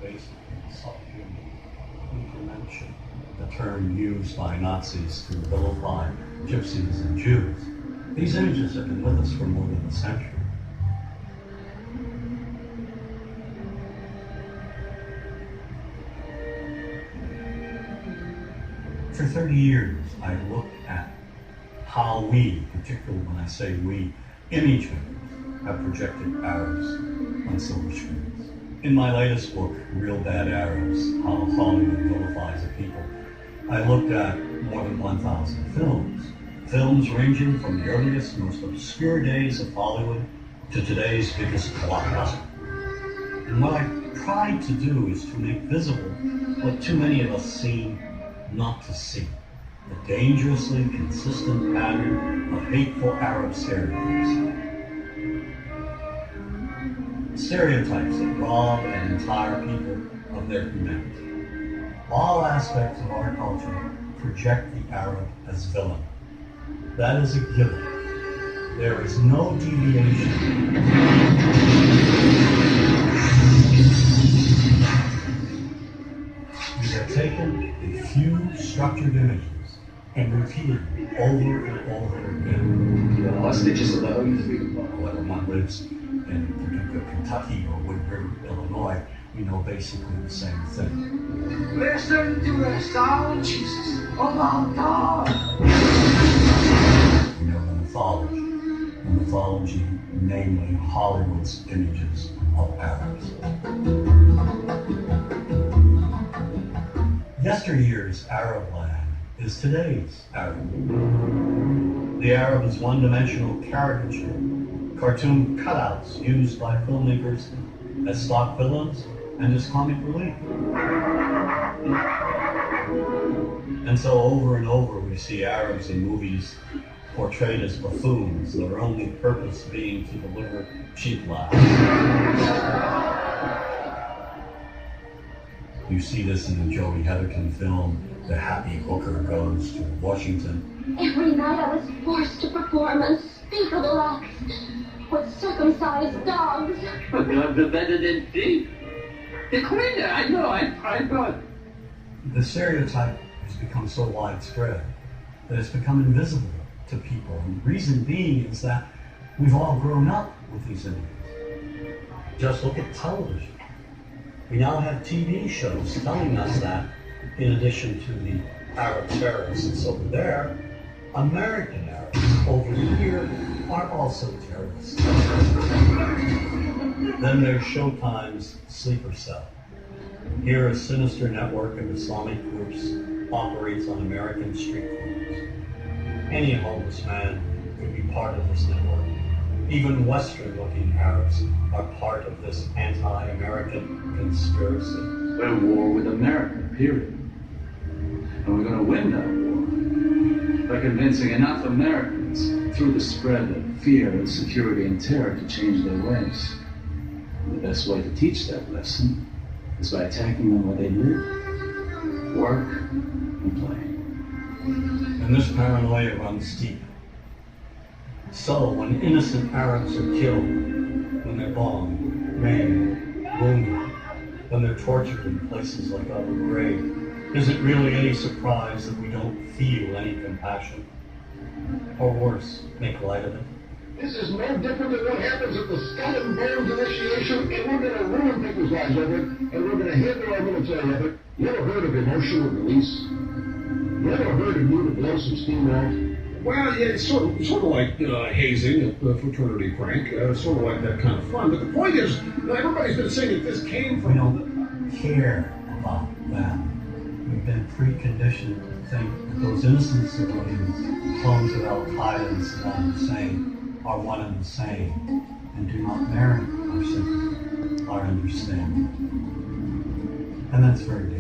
basically subhuman incrementation, the term used by Nazis to vilify gypsies and Jews. These images have been with us for more than a century. For 30 years, I looked at how we, particularly when I say we, image makers, have projected Arabs on silver screens. In my latest book, Real Bad Arabs, How Hollywood Vilifies a People, I looked at more than 1,000 films ranging from the earliest, most obscure days of Hollywood to today's biggest blockbuster. And what I tried to do is to make visible what too many of us seem not to see: the dangerously consistent pattern of hateful Arab stereotypes. Stereotypes that rob an entire people of their humanity. All aspects of our culture project the Arab as villain. That is a given. There is no deviation. We have taken a few structured images and repeated over and over again. The hostages of the Holy Freedom. Whether one lives in Paducah, Kentucky, or Woodbury, Illinois, we know basically the same thing. Listen to the sound, Jesus, of our God. We know the mythology, namely Hollywood's images of Arabs. Yesteryear's Arab land is today's Arab. The Arab is one-dimensional caricature, cartoon cutouts used by filmmakers as stock villains and as comic relief. And so over and over we see Arabs in movies portrayed as buffoons, their only purpose being to deliver cheap laughs. You see this in the Jodie Heatherton film, The Happy Hooker Goes to Washington. Every night I was forced to perform unspeakable acts with circumcised dogs. The better than thief. The queen, I know, I thought. The stereotype has become so widespread that it's become invisible to people. And the reason being is that we've all grown up with these images. Just look at television. We now have TV shows telling us that, in addition to the Arab terrorists over there, American Arabs over here are also terrorists. Then there's Showtime's Sleeper Cell. Here, a sinister network of Islamic groups operates on American street corners. Any homeless man could be part of this network. Even Western-looking Arabs are part of this anti-American conspiracy. We're at war with America, period. And we're going to win that war by convincing enough Americans through the spread of fear, insecurity, and terror to change their ways. And the best way to teach that lesson is by attacking them where they live, work, and play. And this paranoia runs deep. So, when innocent Arabs are killed, when they're bombed, maimed, wounded, when they're tortured in places like Abu Ghraib, is it really any surprise that we don't feel any compassion? Or worse, make light of it? This is no different than what happens at the Skull and Bones initiation, and we're going to ruin people's lives over it, and we're going to hinder our military of it. You ever heard of emotional release? You ever heard of you to blow some steam off? Well, yeah, it's sort of like hazing at the fraternity prank, sort of like that kind of fun. But the point is, everybody's been saying that this came from... We don't care about them. We've been preconditioned to think that those innocent civilians, clones of Al-Qaeda and Saddam Hussein, are one and the same, and do not merit our sympathy, our understanding. And that's very dangerous.